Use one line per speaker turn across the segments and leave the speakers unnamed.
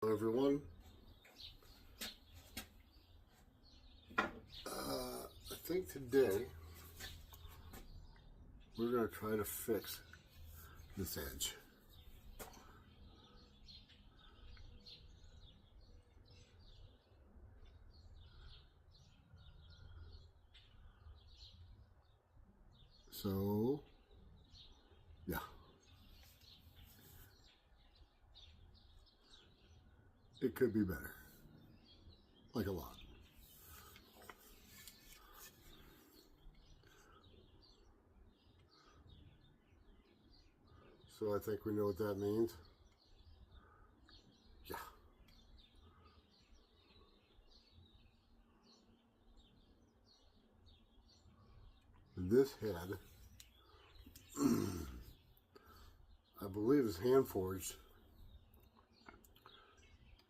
Hello everyone. I think today we're going to try to fix this edge. So, yeah. It could be better. Like a lot. So I think we know what that means. Yeah. This head, I believe, is hand forged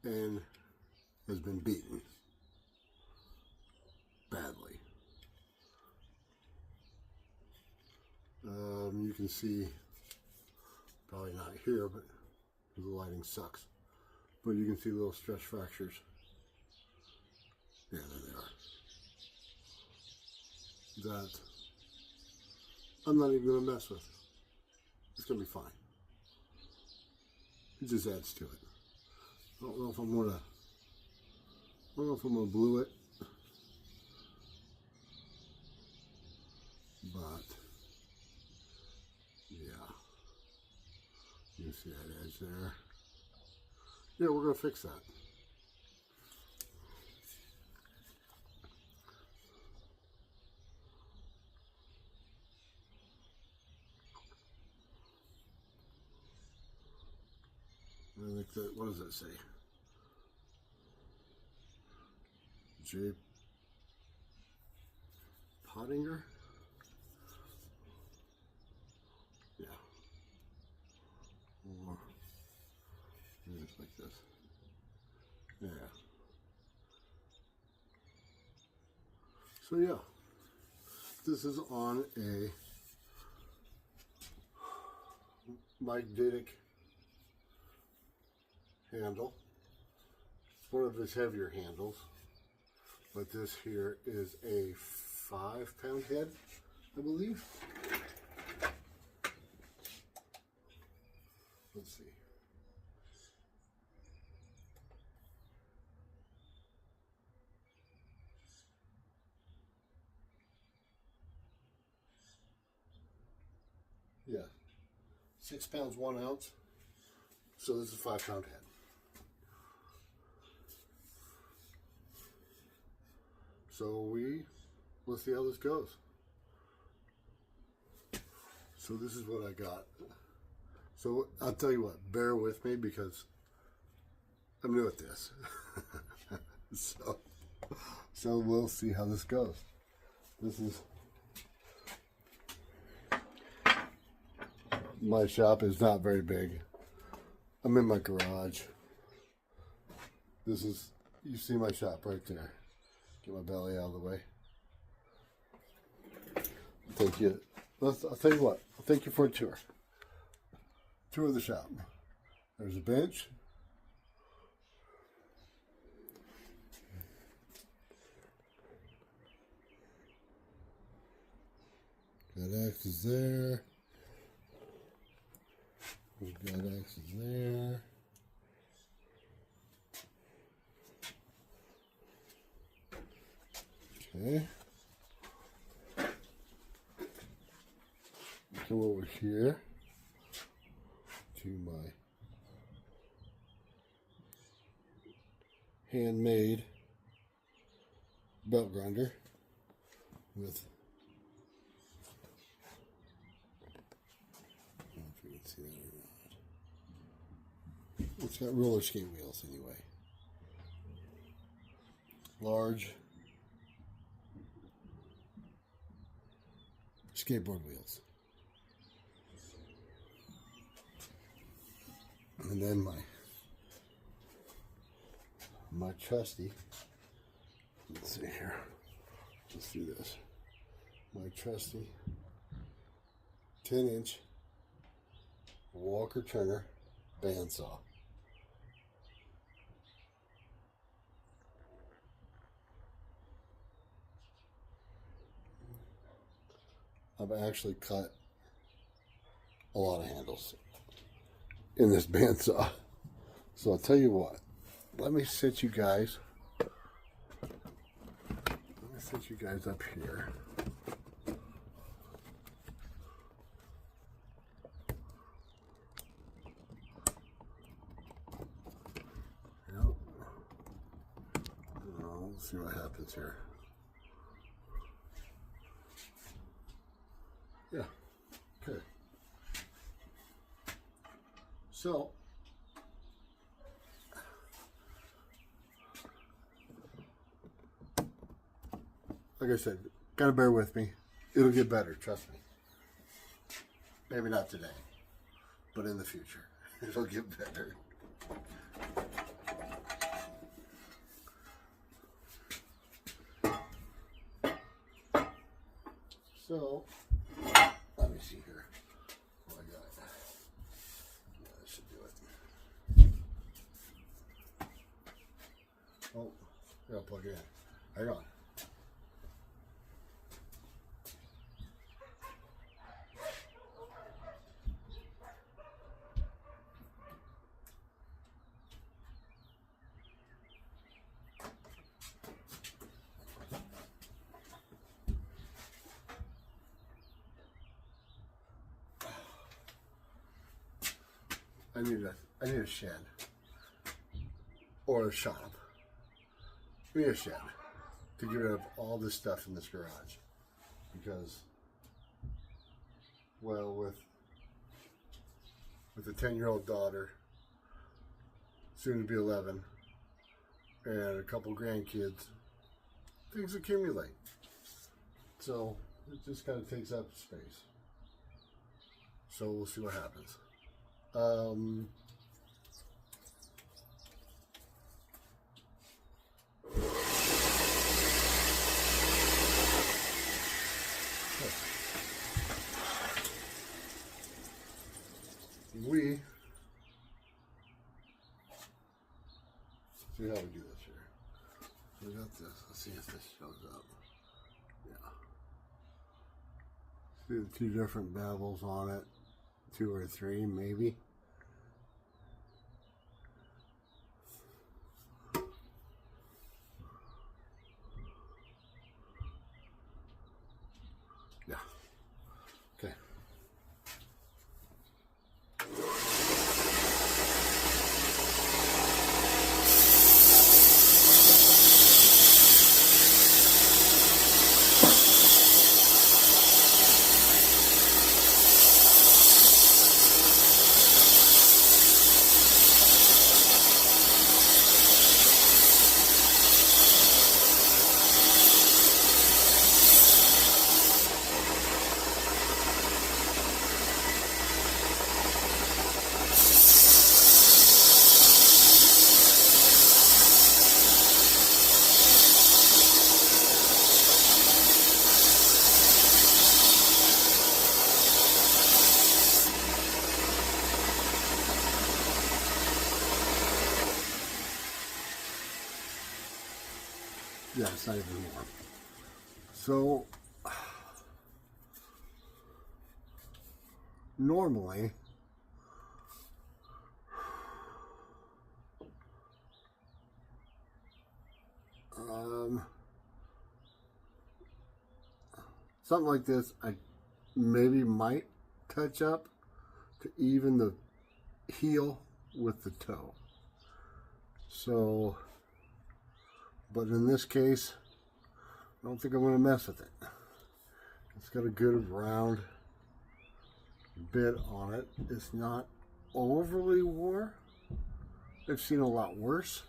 and has been beaten badly. You can see, probably not here, but the lighting sucks. But you can see little stress fractures. Yeah, there they are. That I'm not even going to mess with. It's going to be fine. It just adds to it. I don't know if I'm going to glue it. But, yeah. You can see that edge there. Yeah, we're going to fix that. I think that, what does that say? J. Pottinger? Yeah. Or, it's like this. Yeah. So yeah, this is on a magnetic handle. It's one of his heavier handles, but this here is a 5-pound head, I believe. Let's see. Yeah, 6 pounds 1 ounce. So this is a 5-pound head. So we'll see how this goes. So this is what I got. So I'll tell you what, bear with me because I'm new at this. So we'll see how this goes. My shop is not very big. I'm in my garage. You see my shop right there. Get my belly out of the way. Thank you. I'll tell you what, I'll take you for a tour. Tour of the shop. There's a bench. Got axes there. We've got axes there. Okay. Come over here to my handmade belt grinder with, I don't know if you can see that or not. It's got roller skate wheels anyway. Large skateboard wheels. And then my trusty, let's see here, let's do this. My trusty 10-inch Walker Turner bandsaw. I've actually cut a lot of handles in this bandsaw. So I'll tell you what, let me sit you guys up here. Yep. Let's see what happens here. Yeah, okay. So, like I said, gotta bear with me. It'll get better, trust me. Maybe not today, but in the future, it'll get better. So, let me see here. Oh, I got it. Yeah, that should do it. Oh, I gotta plug it in. Hang on. I need a shed or a shop. I need a shed to get rid of all this stuff in this garage because, well, with a 10-year-old daughter, soon to be 11, and a couple grandkids, things accumulate. So it just kind of takes up space. So we'll see what happens. We see how we do this here. We got this. Let's see if this shows up. Yeah. See the two different bevels on it. 2 or 3, maybe. Yeah. Okay. Yeah, it's not even warm. So, normally, something like this, I maybe might touch up to even the heel with the toe. So, but in this case, I don't think I'm going to mess with it. It's got a good round bit on it. It's not overly worn. I've seen a lot worse.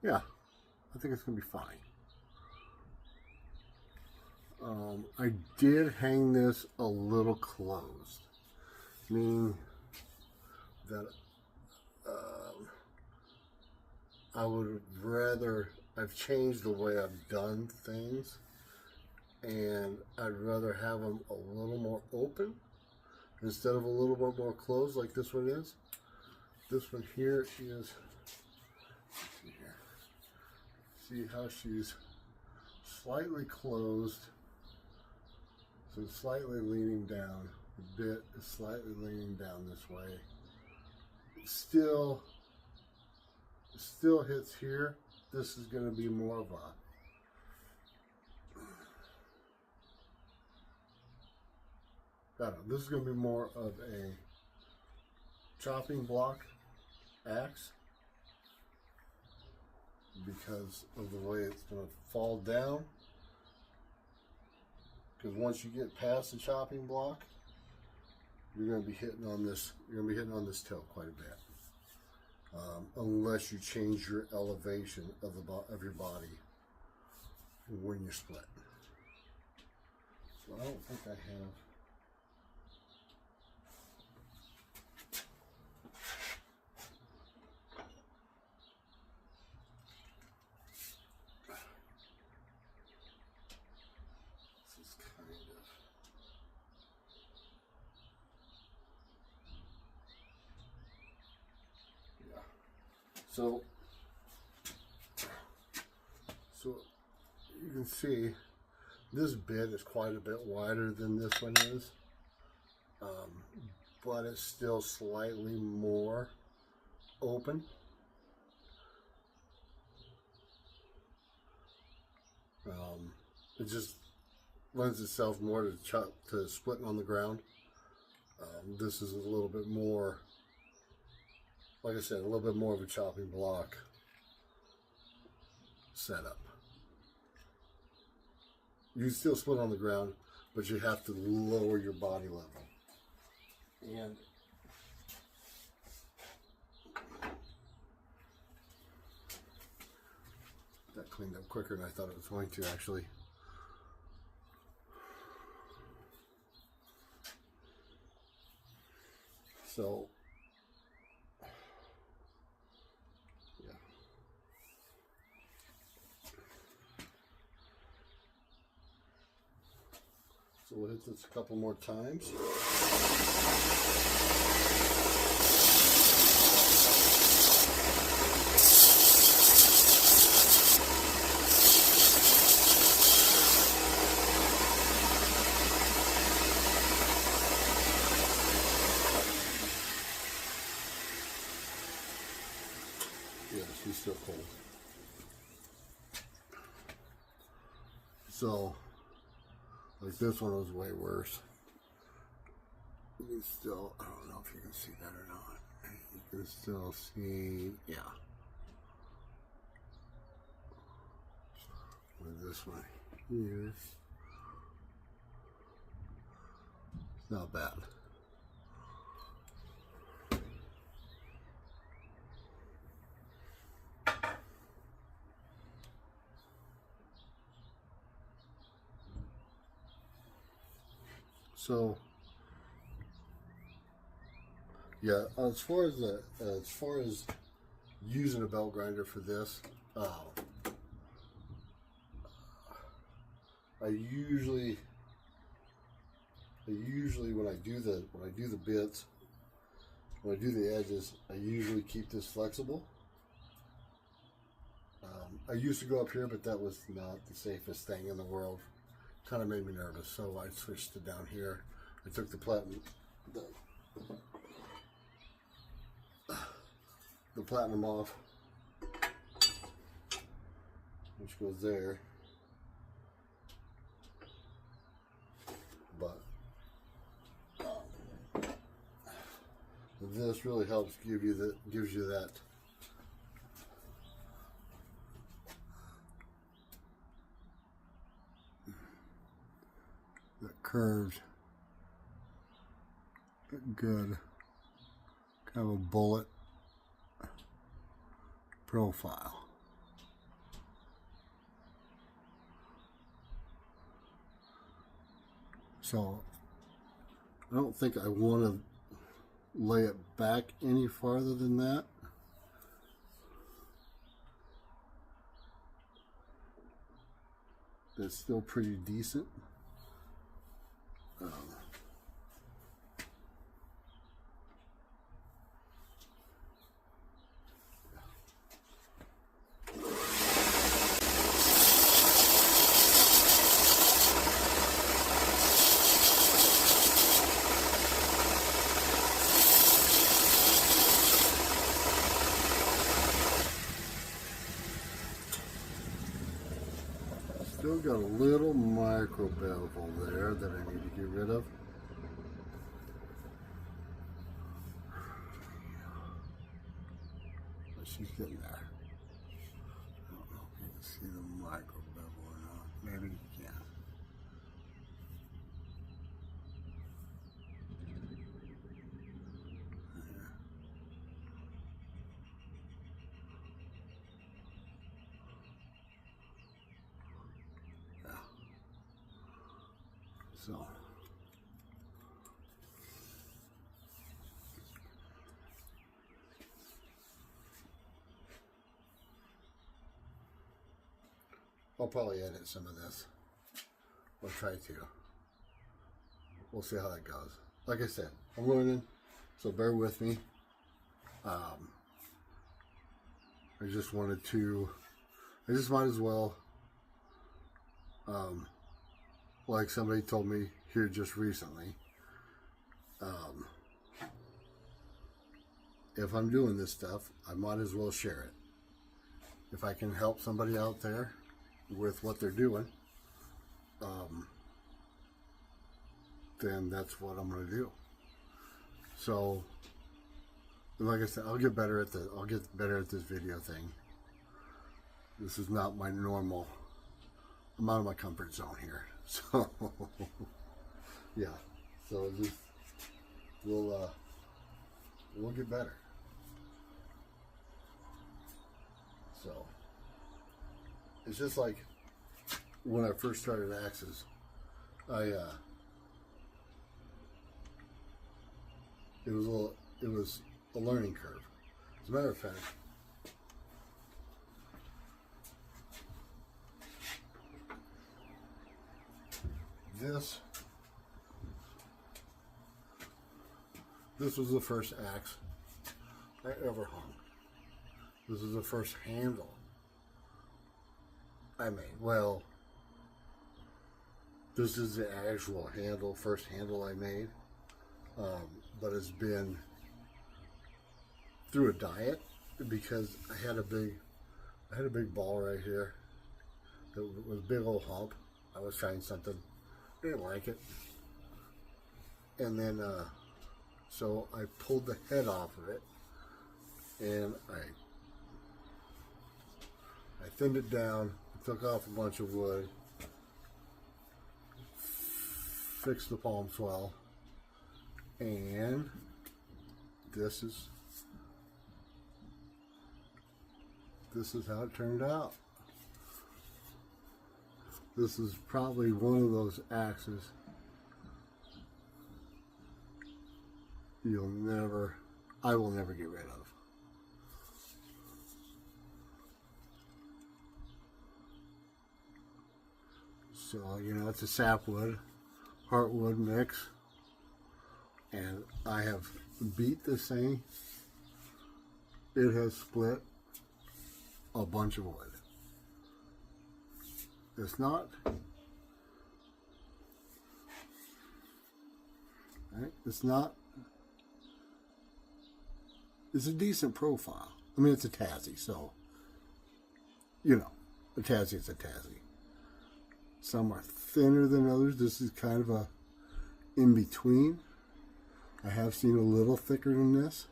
Yeah, I think it's going to be fine. I did hang this a little closed, meaning that I would rather, I've changed the way I've done things, and I'd rather have them a little more open instead of a little bit more closed like this one is. This one here is, let's see here, see how she's slightly closed, so it's slightly leaning down. The bit is slightly leaning down this way. It still hits here. This is going to be more of a this is going to be more of a chopping block axe because of the way it's going to fall down. Because once you get past the chopping block, you're going to be hitting on this. You're going to be hitting on this toe quite a bit, unless you change your elevation of your body when you split. So I don't think I have. So you can see this bit is quite a bit wider than this one is, but it's still slightly more open. It just lends itself more to splitting on the ground. This is a little bit more, like I said, a little bit more of a chopping block setup. You still split on the ground, but you have to lower your body level. And that cleaned up quicker than I thought it was going to, actually. So so we'll hit this a couple more times. Yeah, she's still cold. So, like this one was way worse. You can still, I don't know if you can see that or not. You can still see, yeah. With this one here, it's not bad. So yeah, as far as using a belt grinder for this, I usually when I do the bits, when I do the edges, I usually keep this flexible. I used to go up here, but that was not the safest thing in the world. Kind of made me nervous, so I switched it down here. I took the platinum off, which goes there. But this really helps gives you that curved, good, kind of a bullet profile. So I don't think I want to lay it back any farther than that. That's still pretty decent. Still got a little micro bevel there that I need to get rid of. But she's getting there. I don't know if you can see the micro bevel or not. Maybe you can. So, I'll probably edit some of this. I'll try to. We'll see how that goes. Like I said, I'm learning, so bear with me. I just might as well, like somebody told me here just recently, if I'm doing this stuff, I might as well share it. If I can help somebody out there with what they're doing, then that's what I'm going to do. So, like I said, I'll get better at this video thing. This is not my normal. I'm out of my comfort zone here. So, yeah. So just we'll get better. So it's just like when I first started axes, it was a learning curve. As a matter of fact, this was the first axe I ever hung. This is the first handle I made. Well, this is the actual first handle I made, but it's been through a diet because I had a big ball right here. It was a big old hump. I was trying something, didn't like it, and then so I pulled the head off of it, and I thinned it down, took off a bunch of wood, fixed the palm swell, and this is how it turned out. This is probably one of those axes I will never get rid of. So, it's a sapwood, heartwood mix, and I have beat this thing. It has split a bunch of wood. It's not, right? It's a decent profile. I mean, it's a Tassie, so, a Tassie is a Tassie. Some are thinner than others. This is kind of a in between. I have seen a little thicker than this.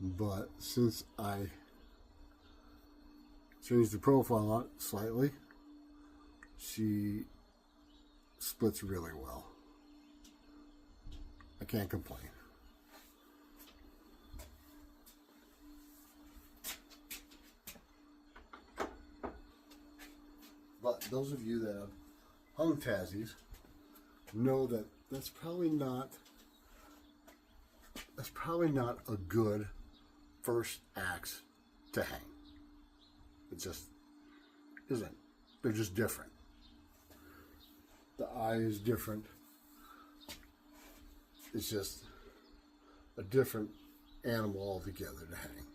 But since I changed the profile on it slightly, she splits really well. I can't complain. But those of you that have hung Tassies know that that's probably not a good first axe to hang. It just isn't. They're just different. The eye is different. It's just a different animal altogether to hang.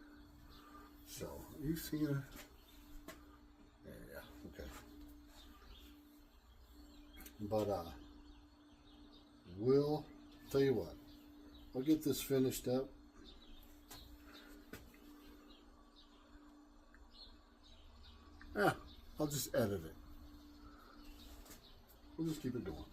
So, you've seen it. Yeah, okay. But, we'll tell you what. I'll get this finished up. Yeah, I'll just edit it. We'll just keep it going.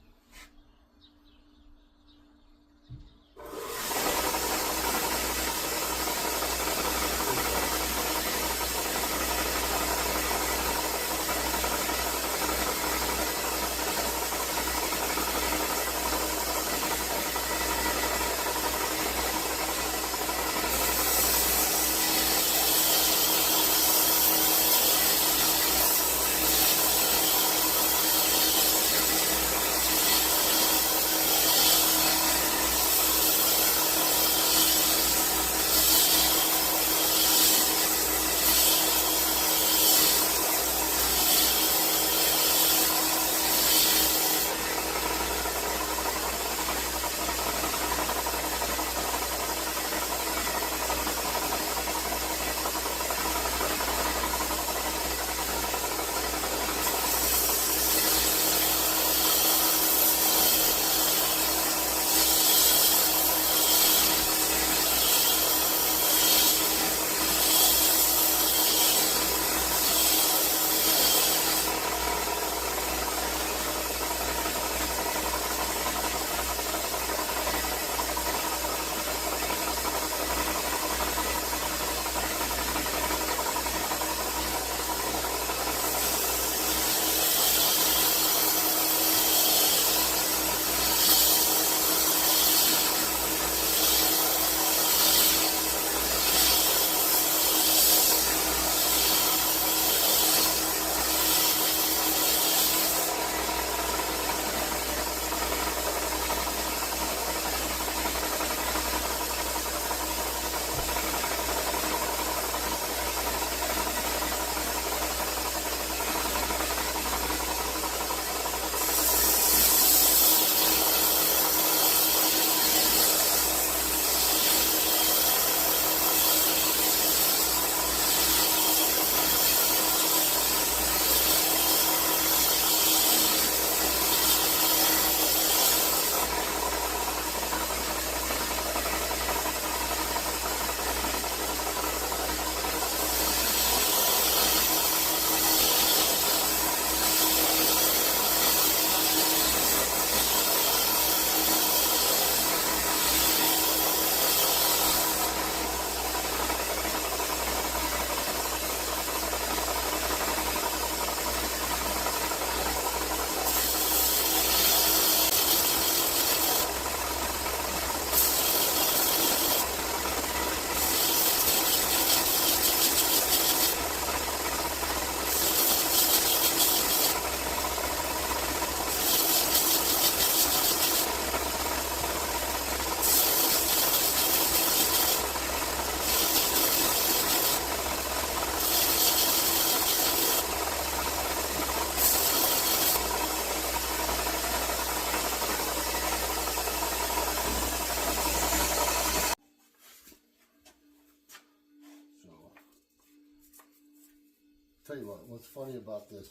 Tell you what's funny about this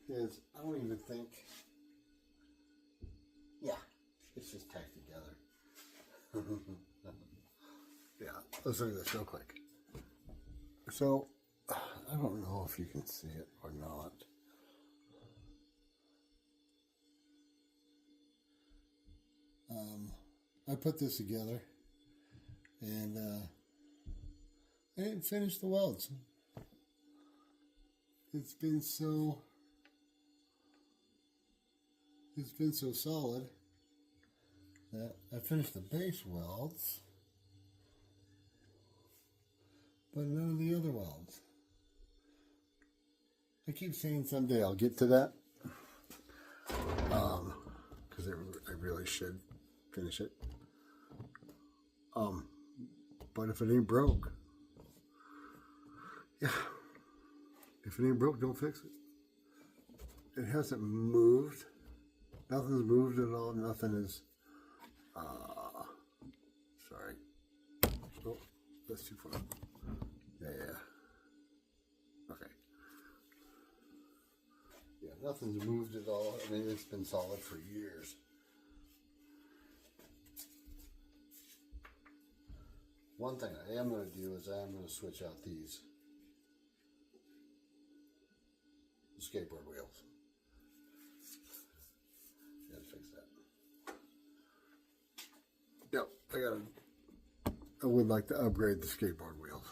is I don't even think, yeah, it's just tacked together. Yeah, let's look at this real quick. So, I don't know if you can see it or not. I put this together and I didn't finish the welds. It's been so solid that I finished the base welds, but none of the other welds. I keep saying someday I'll get to that, because I really should finish it. But if it ain't broke, yeah, if it ain't broke, don't fix it. It hasn't moved. Nothing's moved at all. Nothing is, sorry. Oh, that's too far. Yeah. Okay. Yeah, nothing's moved at all. I mean, it's been solid for years. One thing I am going to do is I am going to switch out these skateboard wheels. Gotta fix that. Yep, I would like to upgrade the skateboard wheels.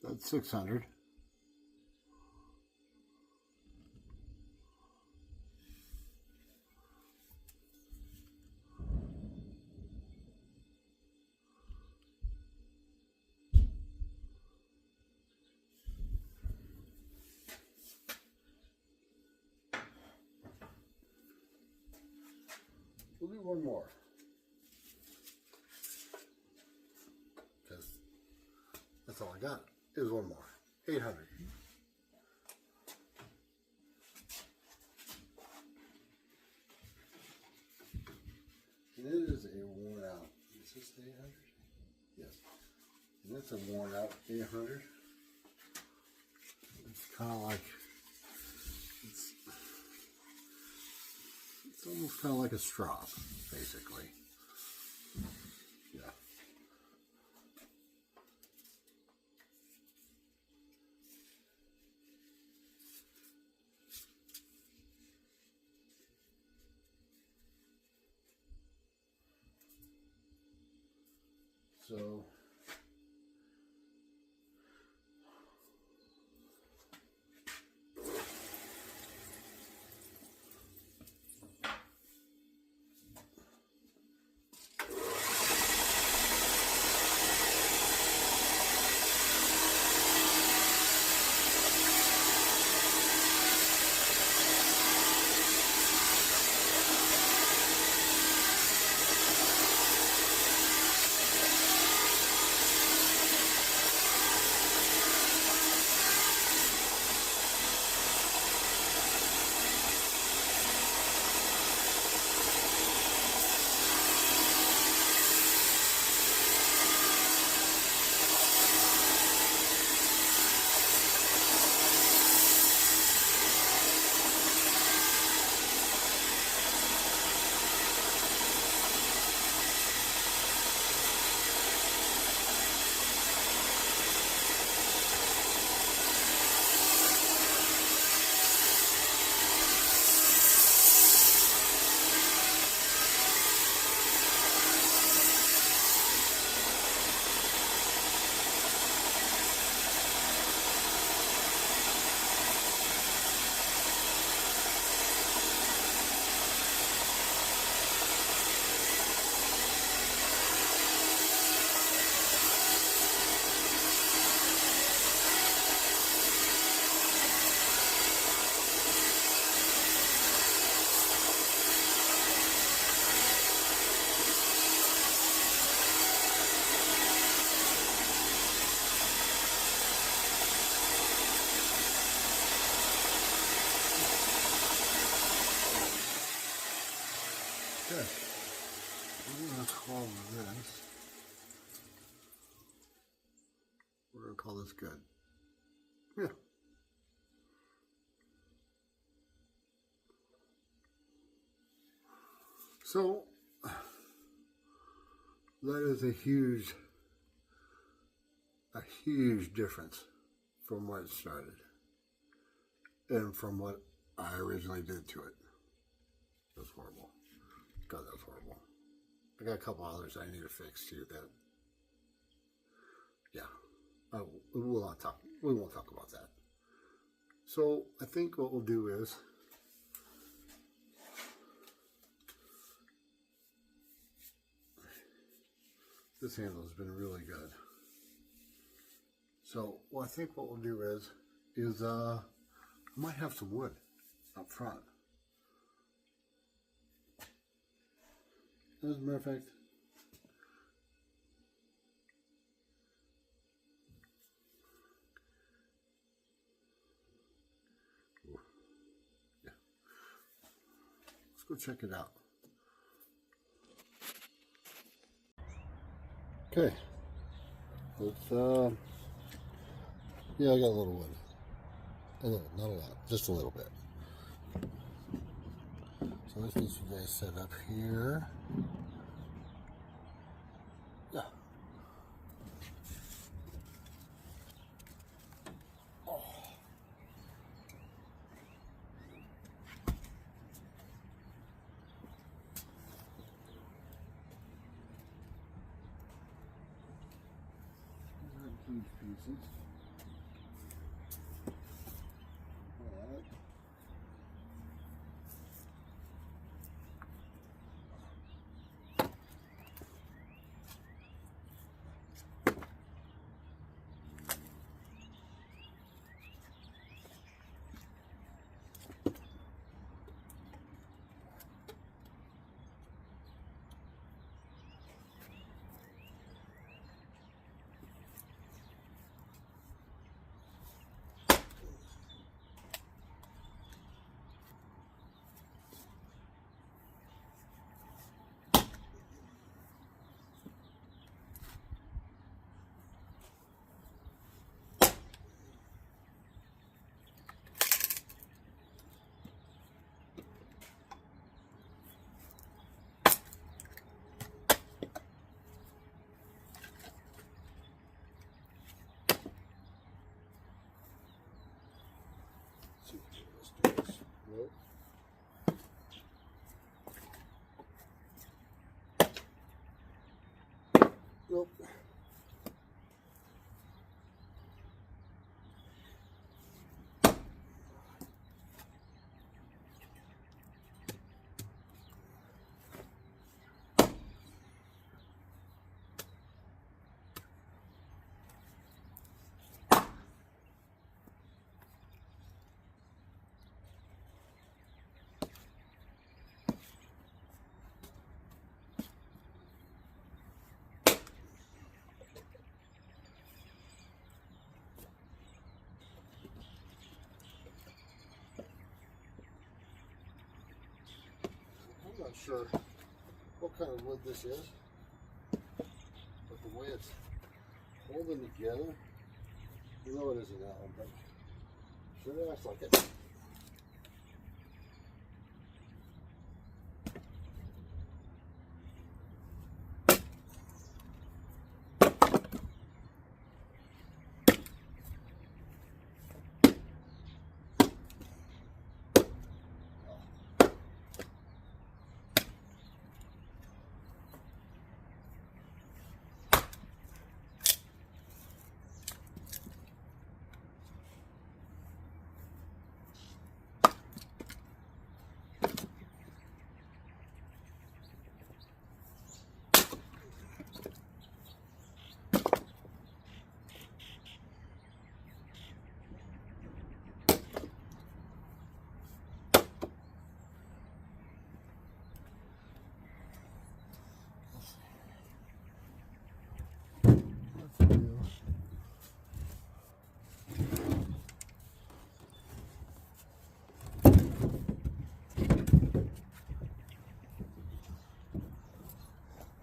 That's 600. We'll do one more. Because that's all I got. Is one more. 800. And it is a worn out. Is this the 800? Yes. And that's a worn out 800. It's kind of like, it's almost kind of like a strop, basically. Yeah. So call this good. Yeah. So that is a huge difference from where it started and from what I originally did to it. It was horrible. God, that was horrible. I got a couple others I need to fix too. That, yeah, we won't talk about that. So I think what we'll do is this handle has been really good. So I think what we'll do is I might have some wood up front. As a matter of fact, yeah, let's go check it out. Okay, let's yeah, I got a little wood. A little, not a lot, just a little bit. So this needs you guys set up here. Yeah. Oh. Huge pieces. Nope. I'm not sure what kind of wood this is, but the way it's holding together, you know it isn't that one, but sure acts like it.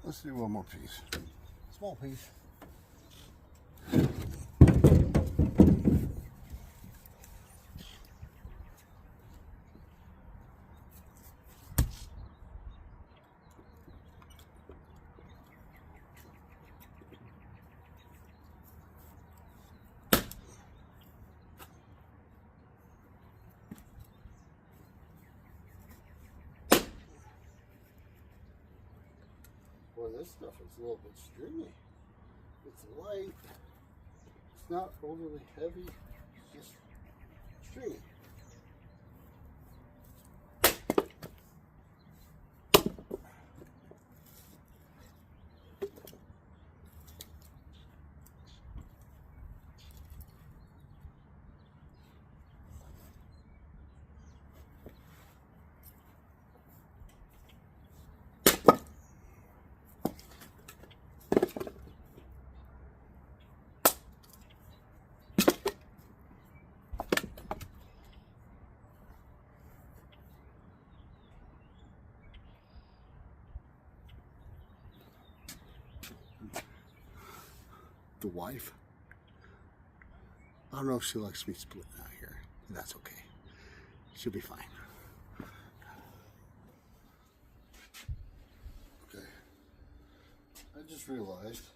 Let's do one more piece. Small piece. where this stuff is a little bit stringy. It's light. It's not overly heavy. It's just stringy. The wife, I don't know if she likes me splitting out here. That's okay. She'll be fine. Okay. I just realized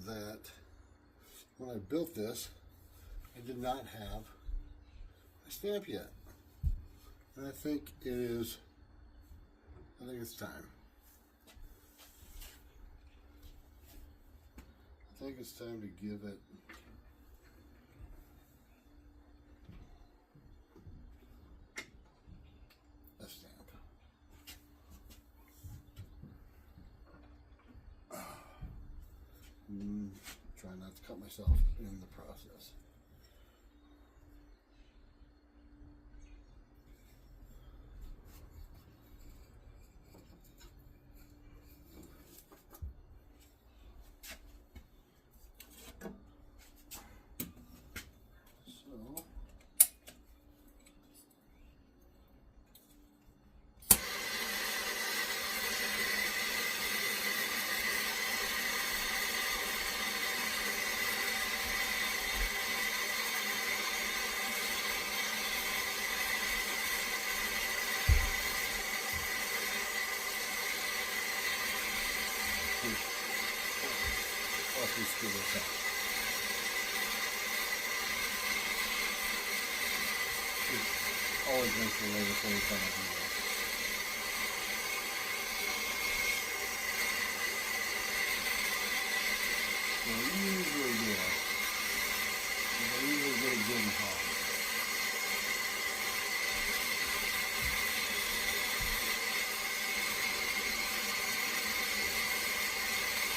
that when I built this, I did not have a stamp yet. And I think it's time. I think it's time to give it a stamp. Try not to cut myself in the process. Let's screw this out. It always makes me nervous every time I do this. What I usually do is I usually get a good and hot.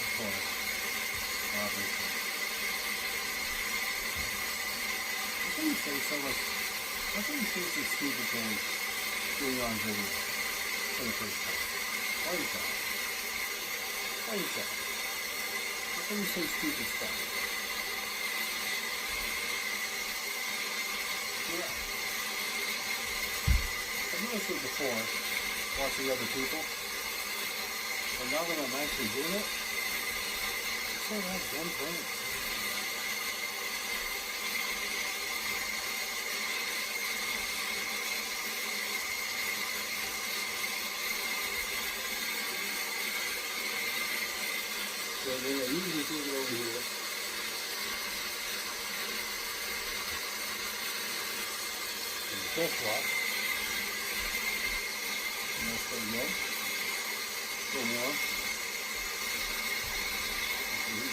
Of course. Obviously. I think you say so much. I think you say some stupid things when you're on video for the first time. Why is that? Why is that? How can you say stupid stuff? Yeah. I've noticed it before, watching other people. But now that I'm actually doing it, I have one point. So then I usually take it over here. And the test block. And that's pretty good. A little more.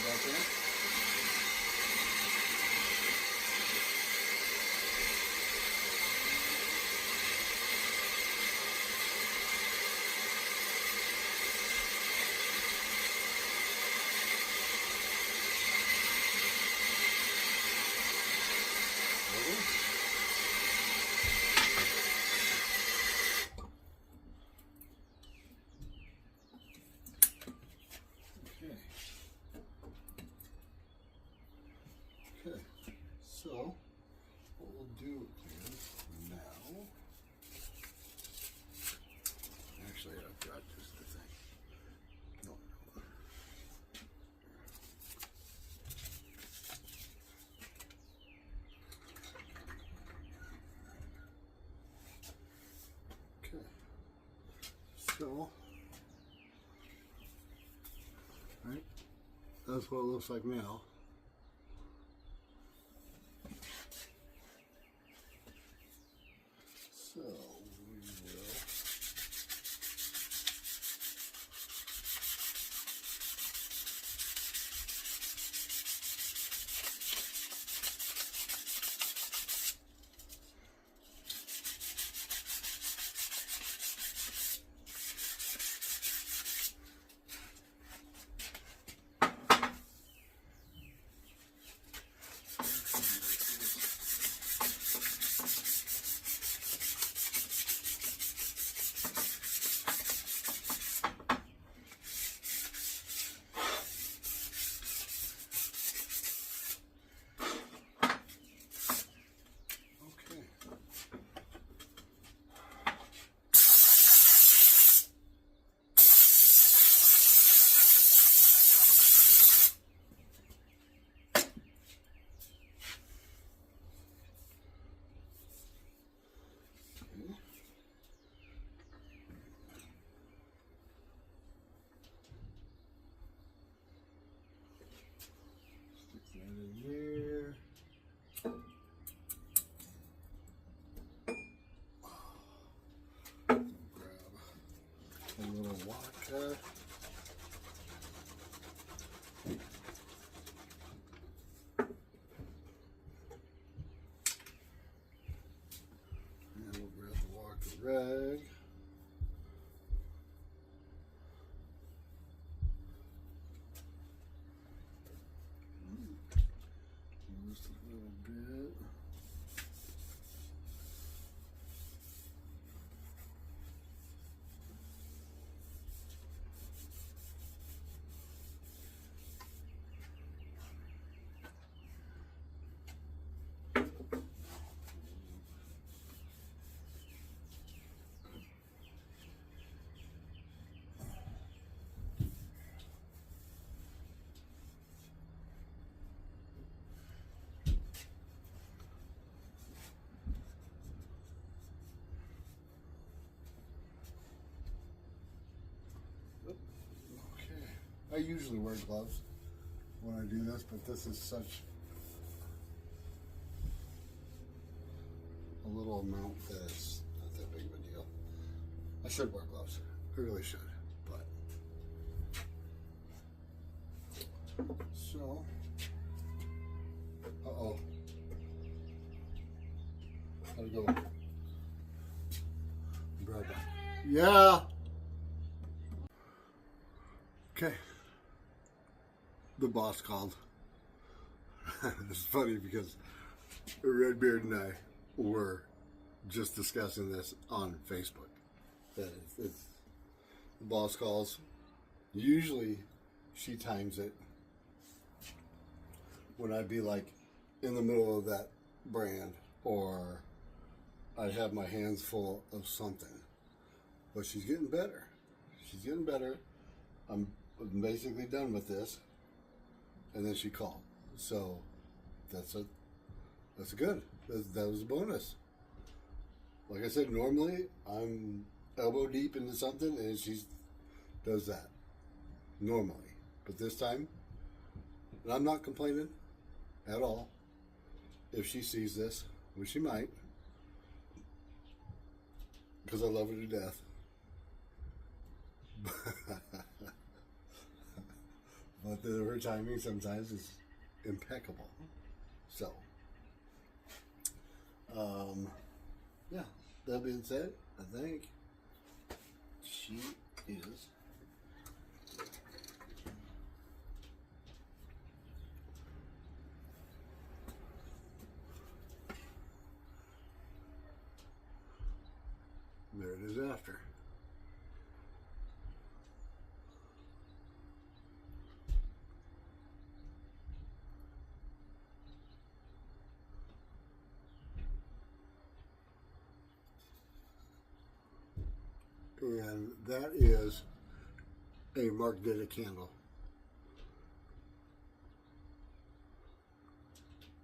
Back there. Okay, so what we'll do is now, actually I've got just the thing. No. Okay, so, right, that's what it looks like now. So we will I usually wear gloves when I do this, but this is such a little amount that it's not that big of a deal. I should wear gloves. I really should, but so. Uh-oh. How'd it go? Be right back. Yeah. Okay. The boss called. It's funny because Redbeard and I were just discussing this on Facebook. That it's the boss calls. Usually she times it when I'd be like in the middle of that brand, or I'd have my hands full of something. But she's getting better. She's getting better. I'm basically done with this. And then she called. So that's good. That was a bonus. Like I said, normally I'm elbow deep into something and she does that. Normally. But this time, and I'm not complaining at all. If she sees this, which she might, because I love her to death. But her timing sometimes is impeccable. So, yeah, that being said, I think she is there it is after. And that is a Mark Diddick candle.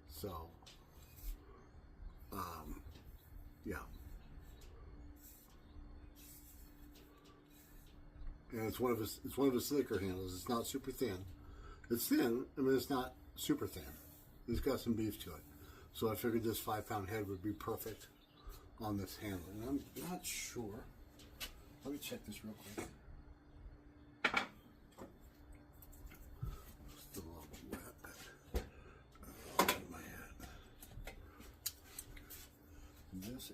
So, yeah. And it's one of his thicker handles. It's not super thin. It's thin. I mean, it's not super thin. It's got some beef to it. So I figured this 5-pound head would be perfect on this handle. And I'm not sure. Let me check this real quick. Still a little wet in my head. This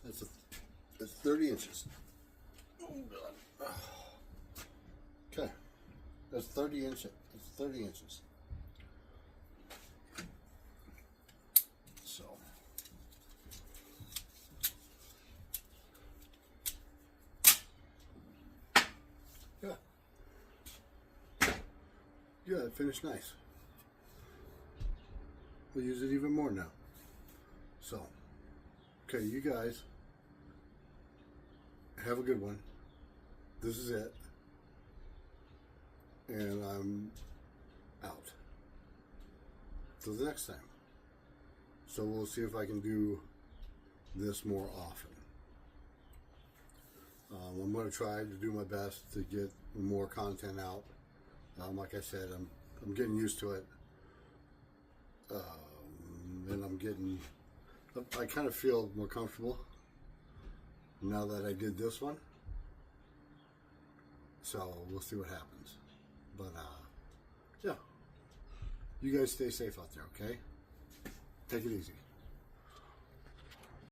is it's 30 inches. Oh God. Okay. That's 30 inches. It's 30 inches. So yeah. Yeah, it finished nice. We'll use it even more now. So, okay, you guys have a good one. This is it. And I'm out. Till the next time. So we'll see if I can do this more often. I'm going to try to do my best to get more content out. Like I said, I'm getting used to it. And I kind of feel more comfortable now that I did this one. So we'll see what happens. But yeah, you guys stay safe out there, okay? Take it easy.